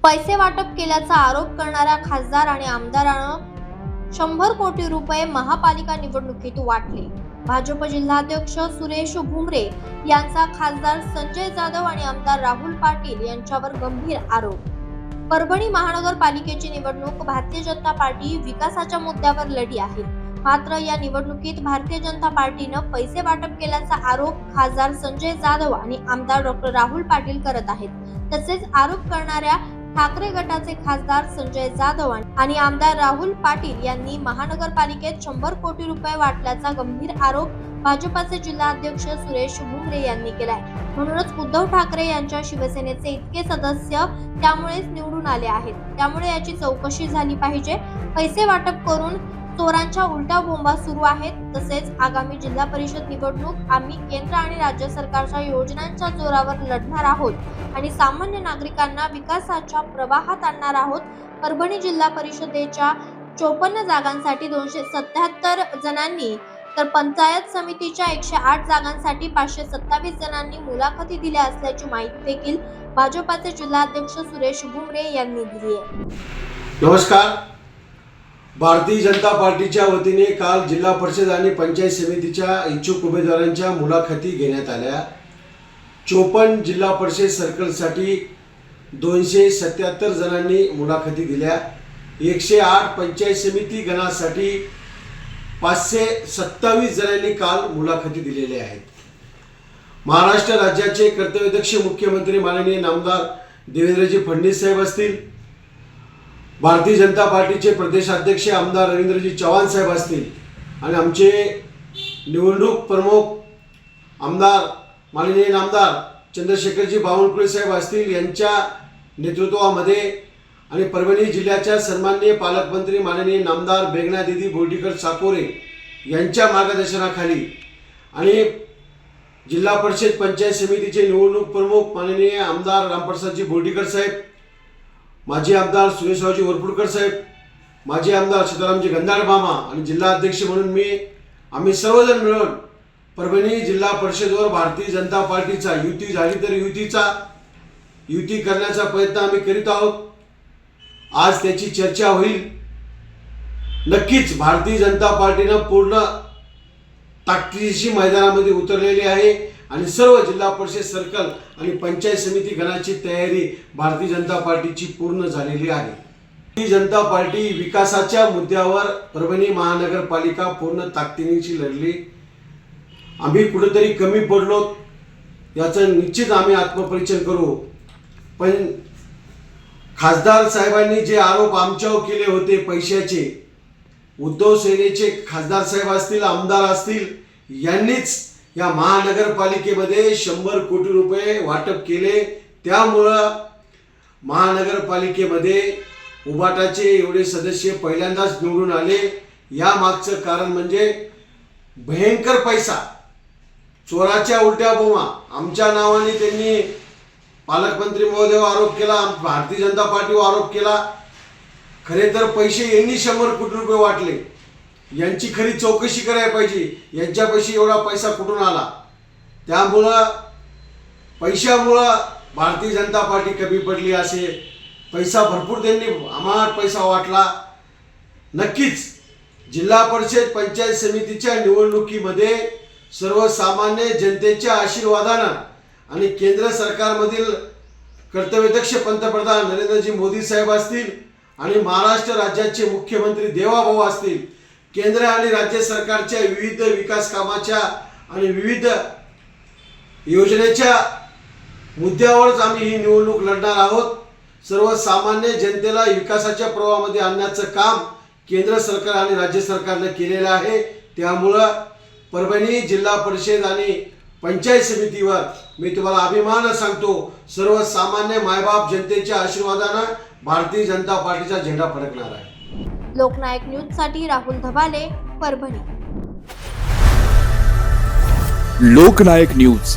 पैसे वाटप केल्याचा आरोप करणाऱ्या खासदार आणि आमदारानं 100 कोटी रुपये महापालिका निवडणुकीत वाटले। भाजप जिल्हाध्यक्ष सुरेश भुमरे यांचा खासदार संजय जाधव आणि आमदार राहुल पाटील यांच्यावर गंभीर आरोप। परभणी महानगरपालिकेची निवडणूक भारतीय जनता पार्टी विकासाच्या मुद्द्यावर लढली आहे। मात्र या निवडणुकीत भारतीय जनता पार्टीनं पैसे वाटप केल्याचा आरोप खासदार संजय जाधव आणि आमदार डॉक्टर राहुल पाटील करत आहेत। तसेच आरोप करणाऱ्या ठाकरे गटाचे खासदार संजय जाधव आणि आमदार राहुल पाटील यांनी महानगरपालिकेत 100 कोटी रुपये वाटल्याचा गंभीर आरोप भाजपाचे जिल्हाध्यक्ष सुरेश भुमरे यांनी केलाय। म्हणूनच उद्धव ठाकरे यांच्या शिवसेनेचे इतके सदस्य त्यामुळेच निवडून आले आहेत। त्यामुळे याची चौकशी झाली पाहिजे। पैसे वाटप करून चोरांच्या उलट्या बोंबा सुरू आहेत। तसेच आगामी जिल्हा परिषद निवडणूक आम्ही केंद्र आणि राज्य सरकारच्या योजनांच्या जोरावर लढणार आहोत आणि सामान्य नागरिकांना विकासाच्या प्रवाहात आणणार आहोत। परभणी जिल्हा परिषदेच्या 54 जागांसाठी 277 जणांनी तर पंचायत समितीच्या 108 जागांसाठी 527 जणांनी मुलाखती दिल्या असल्याची माहिती देखील भाजपाचे जिल्हाध्यक्ष सुरेश भुमरे यांनी दिली आहे। नमस्कार। भारतीय जनता पार्टीच्या वतीने काल जिल्हा परिषद आणि पंचायत समितीच्या इच्छुक उमेदवारांच्या मुलाखती घेण्यात आल्या। 54 जिल्हा परिषद सर्कलसाठी 277 जणांनी मुलाखती दिल्या। 108 पंचायत समिती गणासाठी 527 जणांनी काल मुलाखती दिलेल्या आहेत। महाराष्ट्र राज्याचे कर्तव्यदक्ष मुख्यमंत्री माननीय नामदार देवेंद्रजी फडणवीस साहेब असतील, भारतीय जनता पार्टीचे प्रदेशाध्यक्ष आमदार रवींद्रजी चव्हाण साहेब असतील आणि आमचे निवडणूक प्रमुख आमदार माननीय नामदार चंद्रशेखरजी बावनकुळे साहेब असतील यांच्या नेतृत्वामध्ये आणि परभणी जिल्ह्याच्या सन्माननीय पालकमंत्री माननीय नामदार बेगना दीदी बोर्डीकर साकोरे यांच्या मार्गदर्शनाखाली आणि जिल्हा परिषद पंचायत समितीचे निवडणूक प्रमुख माननीय आमदार रामप्रसादजी बोर्डीकर साहेब, माजी आमदार सुरेशरावजी वरपुडकर साहेब, माजी आमदार सीतारामजी गंधाड मामा आणि जिल्हा अध्यक्ष म्हणून आम्ही सर्वजण मिळून परभणी जिल्हा परिषदेवर भारतीय जनता पार्टीचा युती झाली तर युती करण्याचा प्रयत्न आम्ही करीत आहोत। आज त्याची चर्चा होईल। नक्कीच भारतीय जनता पार्टीनं पूर्ण ताकदीशी मैदानामध्ये उतरलेली आहे आणि सर्व जिल्हा परिषद सर्कल आणि पंचायत समिती गणाची तयारी भारतीय जनता पार्टीची पूर्ण झालेली आहे। भारतीय जनता पार्टी विकासाच्या मुद्द्यावर परभणी महानगरपालिका पूर्ण ताकदीनिशी लढली। आम्ही कुठेतरी कमी पडलो याचं निश्चित आम्ही आत्मपरीक्षण करू। पण खासदार साहेबांनी जे आरोप आमच्यावर केले होते पैशाचे, उद्धव सेनेचे खासदार साहेब असतील, आमदार असतील, यांनीच या महानगरपालिकेमध्ये 100 कोटी रुपये वाटप केले। त्यामुळं महानगरपालिकेमध्ये उबाटाचे एवढे सदस्य पहिल्यांदाच निवडून आले। या मागचं कारण म्हणजे भयंकर पैसा, चोराच्या उलट्या बोंबा। आमच्या नावाने त्यांनी पालकमंत्री महोदयावर आरोप केला, भारतीय जनता पार्टीवर आरोप केला। खरे तर पैसे यांनी 100 कोटी रुपये वाटले, यांची खरी चौकशी करायला पाहिजे। यांच्यापाशी एवढा पैसा कुठून आला? त्यामुळं पैशामुळं भारतीय जनता पार्टी कमी पडली असे। पैसा भरपूर त्यांनी आम्हाला पैसा वाटला। नक्कीच जिल्हा परिषद पंचायत समितीच्या निवडणुकीमध्ये सर्वसामान्य जनतेच्या आशीर्वादानं आणि केंद्र सरकारमधील कर्तव्यदक्ष पंतप्रधान नरेंद्रजी मोदी साहेब असतील आणि महाराष्ट्र राज्याचे मुख्यमंत्री देवाभाऊ असतील, केंद्र आणि राज्य सरकारच्या विविध विकास कामाच्या आणि विविध योजनेच्या मुद्द्यावरच आम्ही ही निवडणूक लढणार आहोत। सर्वसामान्य जनतेला विकासाच्या प्रवाहामध्ये आणण्याचं काम केंद्र सरकार आणि राज्य सरकारने केलेलं आहे। त्यामुळं परभणी जिल्हा परिषद आणि पंचायत समितीवर मी तुम्हाला अभिमानानं सांगतो, सर्वसामान्य मायबाप जनतेच्या आशीर्वादानं भारतीय जनता पार्टीचा झेंडा फडकणार आहे। लोकनायक न्यूज साठी राहुल धबाले, परभणी। लोकनायक न्यूज